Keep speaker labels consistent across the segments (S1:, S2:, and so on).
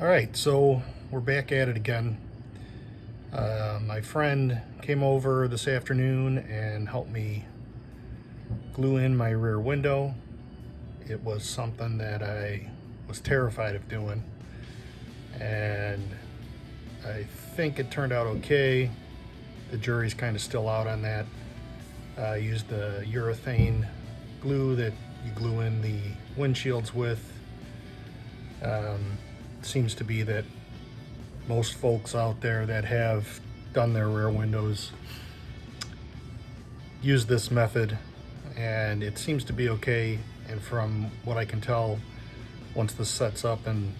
S1: All right, so we're back at it again. My friend came over this afternoon and helped me glue in my rear window. It was something that I was terrified of doing, and I think it turned out okay. The jury's kind of still out on that. I used the urethane glue that you glue in the windshields with. Seems to be that most folks out there that have done their rear windows use this method, and it seems to be okay. And from what I can tell, once this sets up and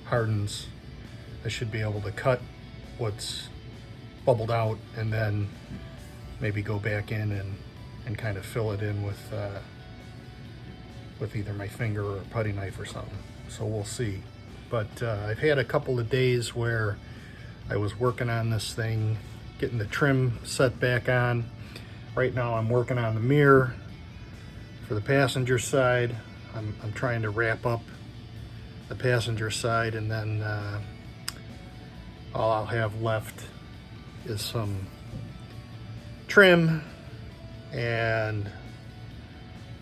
S1: hardens, I should be able to cut what's bubbled out and then maybe go back in and kind of fill it in with either my finger or a putty knife or something. So we'll see. But I've had a couple of days where I was working on this thing, getting the trim set back on. Right now I'm working on the mirror for the passenger side. I'm trying to wrap up the passenger side, and then all I'll have left is some trim and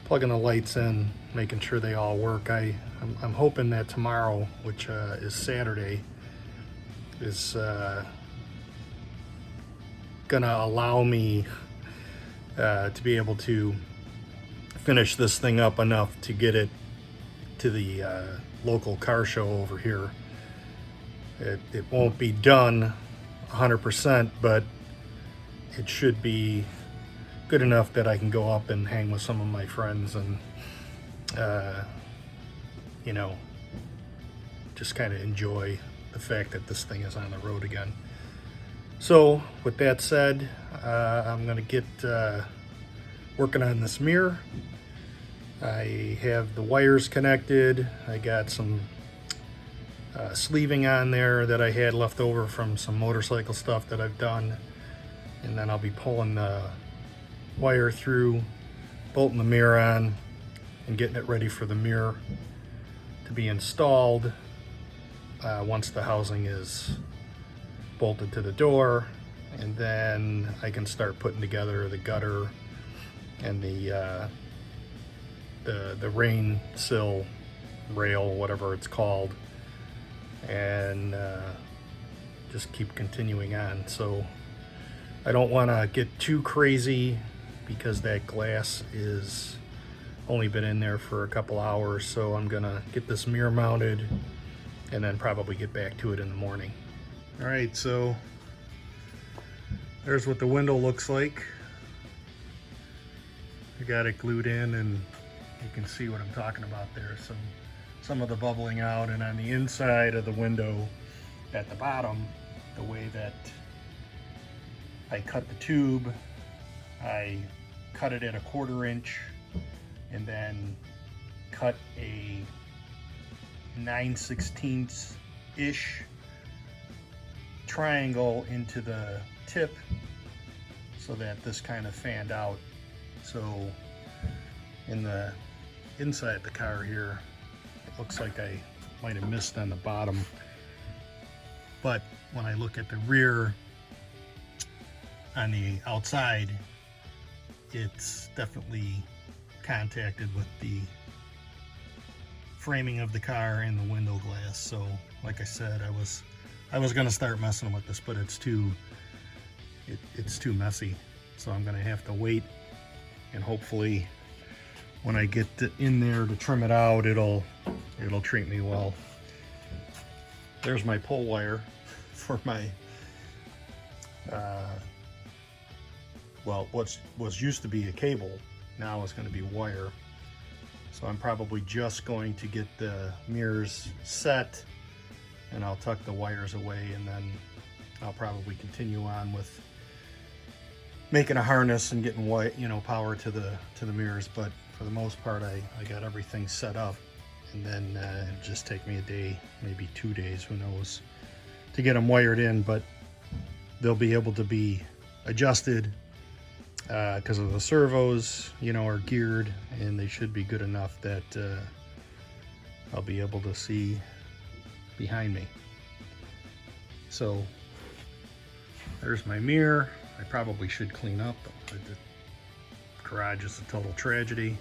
S1: plugging the lights in, making sure they all work. I'm hoping that tomorrow, which is Saturday, is gonna allow me to be able to finish this thing up enough to get it to the local car show over here. It won't be done 100%, but it should be good enough that I can go up and hang with some of my friends and just kind of enjoy the fact that this thing is on the road again. So with that said, I'm gonna get working on this mirror. I have the wires connected. I got some sleeving on there that I had left over from some motorcycle stuff that I've done, and then I'll be pulling the wire through, bolting the mirror on, and getting it ready for the mirror to be installed once the housing is bolted to the door. And then I can start putting together the gutter and the rain sill rail, whatever it's called, and just keep continuing on. So I don't want to get too crazy because that glass is only been in there for a couple hours. So I'm gonna get this mirror mounted and then probably get back to it in the morning. All right, so there's what the window looks like. I got it glued in, and you can see what I'm talking about there. Some of the bubbling out, and on the inside of the window at the bottom, the way that I cut the tube, I cut it at a 1/4 inch and then cut a 9/16 ish triangle into the tip so that this kind of fanned out. So in the inside of the car here, it looks like I might have missed on the bottom, but when I look at the rear on the outside, it's definitely contacted with the framing of the car and the window glass. So like I said, I was gonna start messing with this, but it's too messy. So I'm gonna have to wait, and hopefully when I get in there to trim it out, it'll treat me well. There's my pull wire for my what was used to be a cable, now is going to be wire. So I'm probably just going to get the mirrors set, and I'll tuck the wires away, and then I'll probably continue on with making a harness and getting power to the mirrors. But for the most part, I got everything set up, and then it'll just take me a day, maybe 2 days, who knows, to get them wired in. But they'll be able to be adjusted because of the servos, are geared, and they should be good enough that I'll be able to see behind me. So there's my mirror. I probably should clean up. The garage is a total tragedy.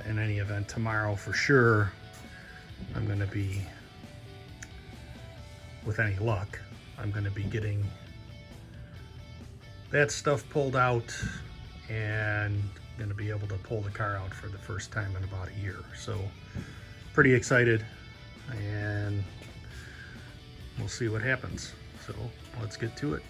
S1: In any event, tomorrow for sure, I'm going to be, with any luck, I'm going to be getting that stuff pulled out and going to be able to pull the car out for the first time in about a year. So pretty excited, and we'll see what happens. So let's get to it.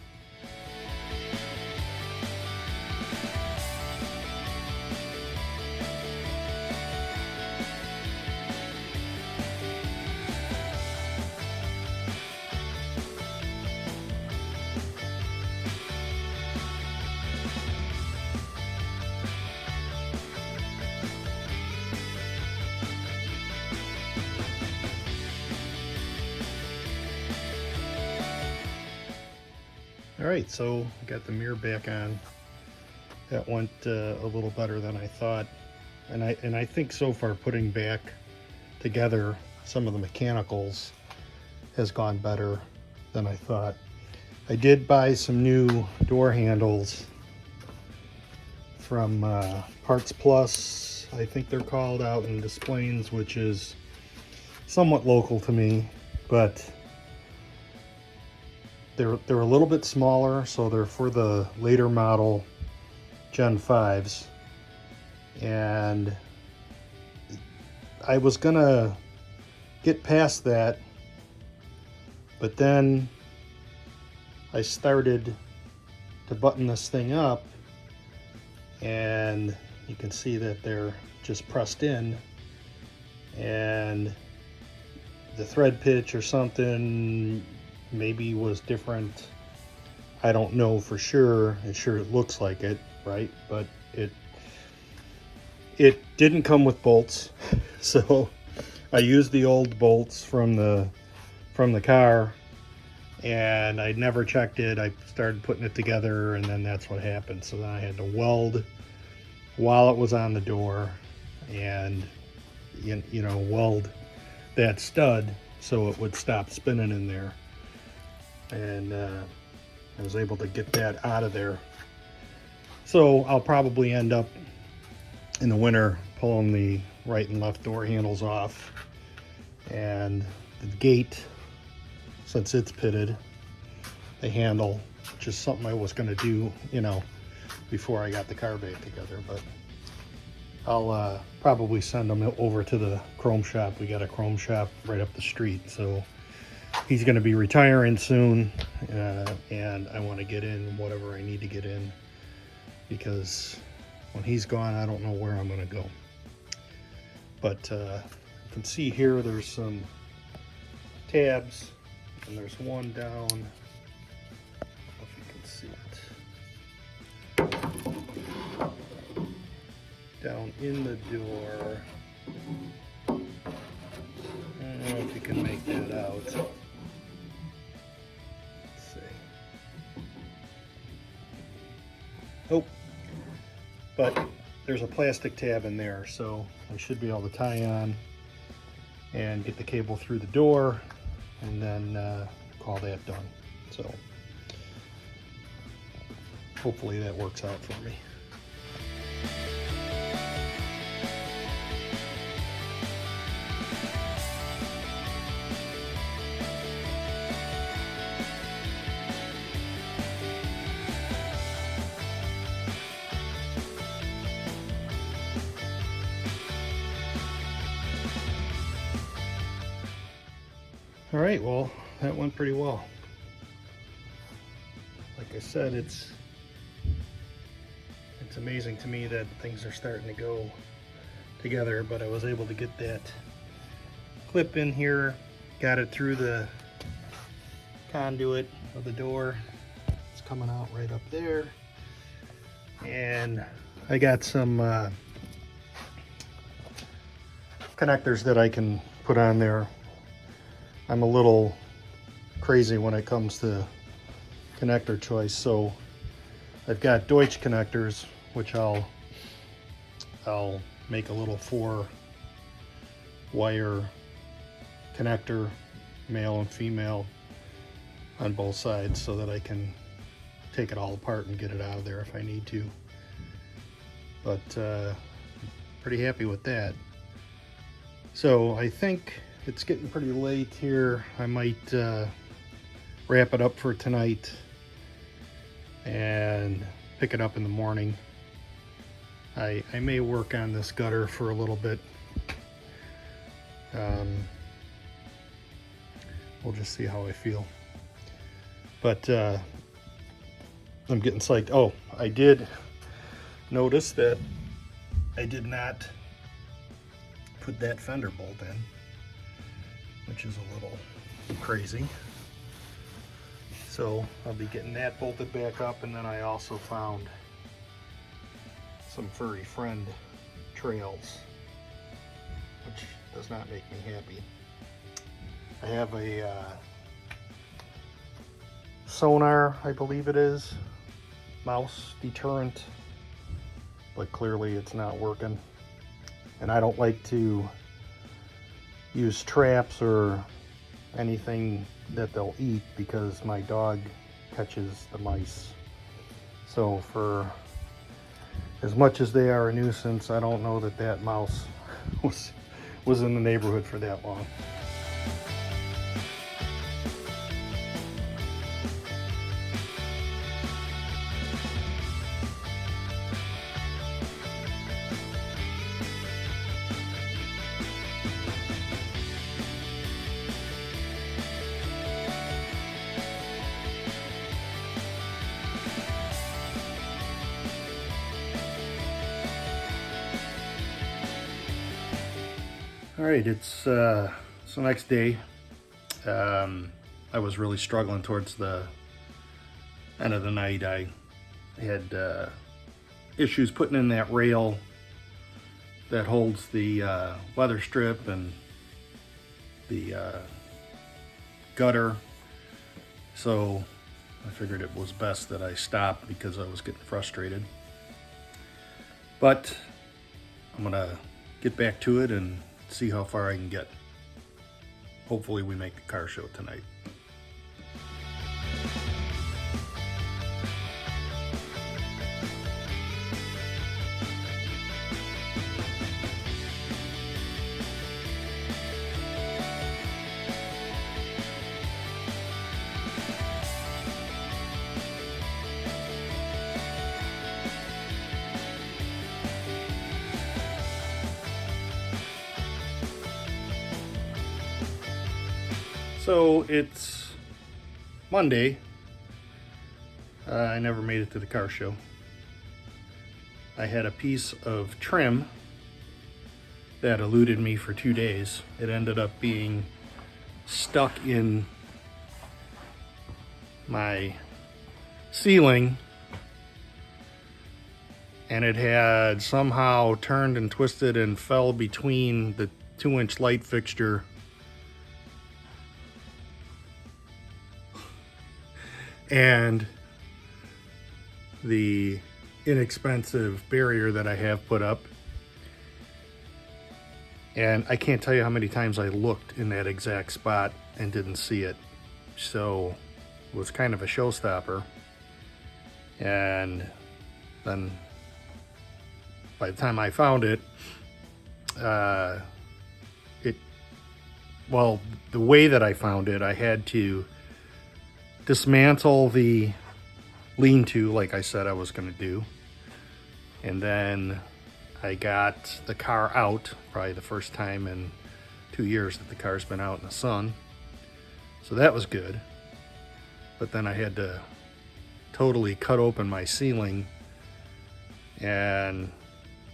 S1: All right, so I got the mirror back on. That went a little better than I thought, and I think so far putting back together some of the mechanicals has gone better than I thought. I did buy some new door handles from Parts Plus, I think they're called, out in Des Plaines, which is somewhat local to me, but they're a little bit smaller, so they're for the later model Gen 5s. And I was gonna get past that, but then I started to button this thing up, and you can see that they're just pressed in, and the thread pitch or something maybe was different. I don't know for sure. It sure looks like it, right? But it didn't come with bolts, so I used the old bolts from the car, and I never checked it. I started putting it together, and then that's what happened. So then I had to weld while it was on the door, and you know, weld that stud so it would stop spinning in there. And I was able to get that out of there. So I'll probably end up in the winter pulling the right and left door handles off, and the gate, since it's pitted, the handle, which is something I was going to do, you know, before I got the car back together. But I'll probably send them over to the chrome shop. We got a chrome shop right up the street, so he's going to be retiring soon, and I want to get in whatever I need to get in, because when he's gone, I don't know where I'm going to go. But you can see here there's some tabs, and there's one down, I don't know if you can see it, down in the door. I don't know if you can make that out. Oh, but there's a plastic tab in there, so I should be able to tie on and get the cable through the door, and then call that done. So hopefully that works out for me. All right, well, that went pretty well. Like I said, it's amazing to me that things are starting to go together, but I was able to get that clip in here, got it through the conduit of the door. It's coming out right up there. And I got some connectors that I can put on there. I'm a little crazy when it comes to connector choice, so I've got Deutsch connectors, which I'll make a little 4-wire connector male and female on both sides, so that I can take it all apart and get it out of there if I need to. But pretty happy with that. So I think it's getting pretty late here. I might wrap it up for tonight and pick it up in the morning. I may work on this gutter for a little bit. We'll just see how I feel. But I'm getting psyched. Oh, I did notice that I did not put that fender bolt in, which is a little crazy. So I'll be getting that bolted back up, and then I also found some furry friend trails, which does not make me happy. I have a sonar, I believe it is, mouse deterrent, but clearly it's not working. And I don't like to use traps or anything that they'll eat because my dog catches the mice. So for as much as they are a nuisance, I don't know that that mouse was in the neighborhood for that long. All right, it's the next day. I was really struggling towards the end of the night. I had issues putting in that rail that holds the weather strip and the gutter. So I figured it was best that I stopped because I was getting frustrated. But I'm gonna get back to it and see how far I can get. Hopefully we make the car show tonight. So it's Monday. I never made it to the car show. I had a piece of trim that eluded me for 2 days. It ended up being stuck in my ceiling, and it had somehow turned and twisted and fell between the 2-inch light fixture and the inexpensive barrier that I have put up. And I can't tell you how many times I looked in that exact spot and didn't see it. So it was kind of a showstopper. And then by the time I found it, well, the way that I found it, I had to dismantle the lean-to like I said I was going to do, and then I got the car out, probably the first time in 2 years that the car's been out in the sun, so that was good. But then I had to totally cut open my ceiling, and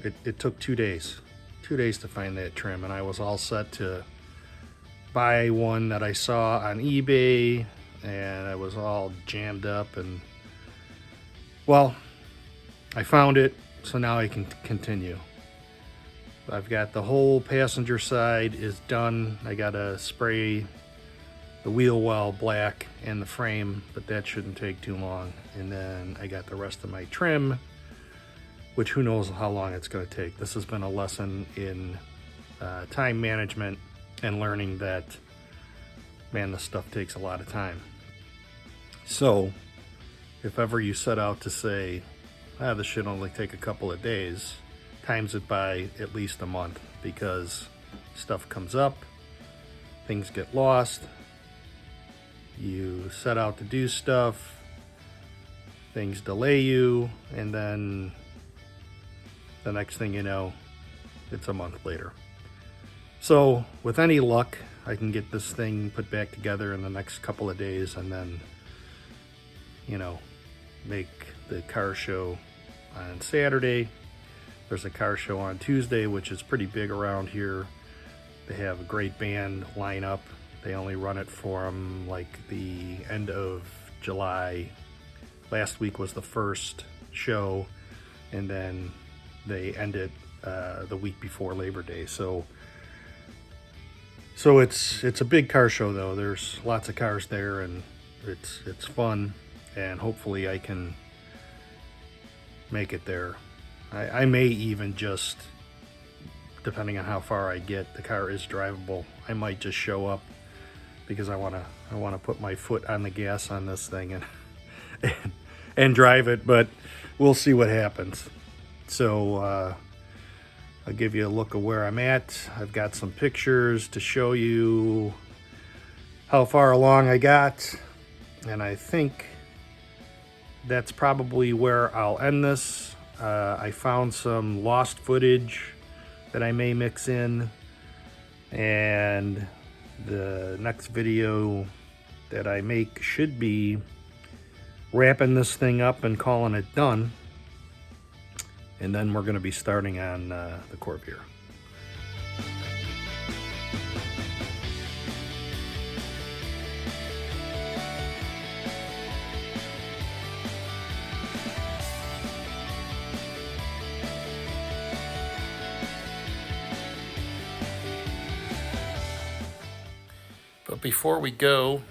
S1: it took 2 days to find that trim, and I was all set to buy one that I saw on eBay, and I was all jammed up, and well, I found it, so now I can continue. I've got the whole passenger side is done. I gotta spray the wheel well black and the frame, but that shouldn't take too long. And then I got the rest of my trim, which who knows how long it's gonna take. This has been a lesson in time management and learning that man, this stuff takes a lot of time. So if ever you set out to say, this should only take a couple of days, times it by at least a month, because stuff comes up, things get lost, you set out to do stuff, things delay you, and then the next thing you know, it's a month later. So with any luck, I can get this thing put back together in the next couple of days, and then, make the car show on Saturday. There's a car show on Tuesday, which is pretty big around here. They have a great band lineup. They only run it from like the end of July. Last week was the first show, and then they end it the week before Labor Day. So it's a big car show, though. There's lots of cars there, and it's fun, and hopefully I can make it there. I may even just, depending on how far I get, the car is drivable, I might just show up, because I want to put my foot on the gas on this thing and drive it, but we'll see what happens. So I'll give you a look of where I'm at. I've got some pictures to show you how far along I got, and I think that's probably where I'll end this. I found some lost footage that I may mix in, and the next video that I make should be wrapping this thing up and calling it done, and then we're going to be starting on the Corvair. But before we go,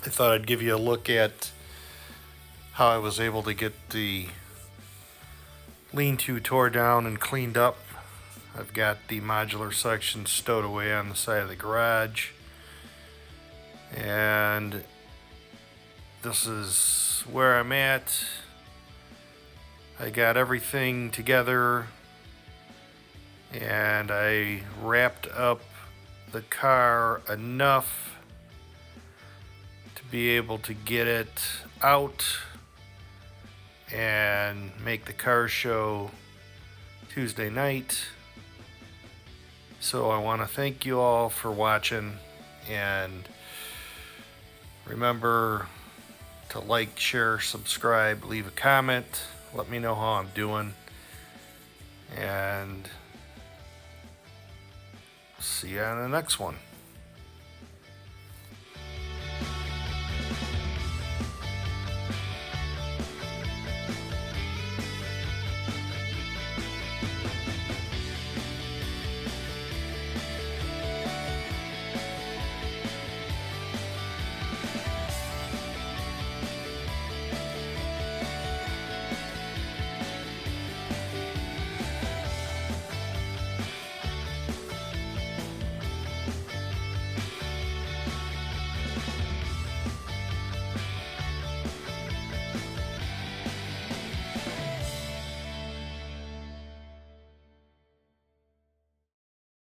S1: I thought I'd give you a look at how I was able to get the lean-to tore down and cleaned up. I've got the modular section stowed away on the side of the garage, and this is where I'm at. I got everything together, and I wrapped up the car enough to be able to get it out and make the car show Tuesday night. So I want to thank you all for watching, and remember to like, share, subscribe, leave a comment, let me know how I'm doing, and see you on the next one.